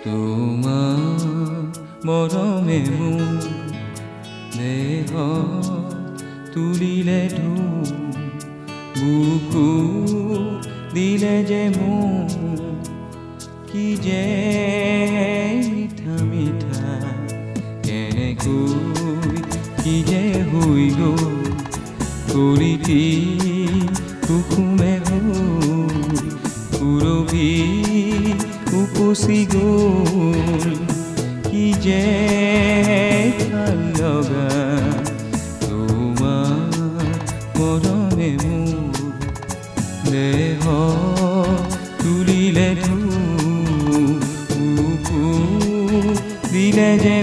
তোমাৰ মৰমে মোৰ দেহ তুলিলে ঢৌ বুকু দিলে যে মোৰ কি যে মিঠা মিঠা কেনেকৈ কি যে হৈ গ'ল কৰিতি কুকুমে হ'ল পুৰবি উপচি গ'ল কি যে ভাল লগা তোমাৰ মৰমে মোৰ দেহ তুলিলে ঢৌ বুকু দিলে যে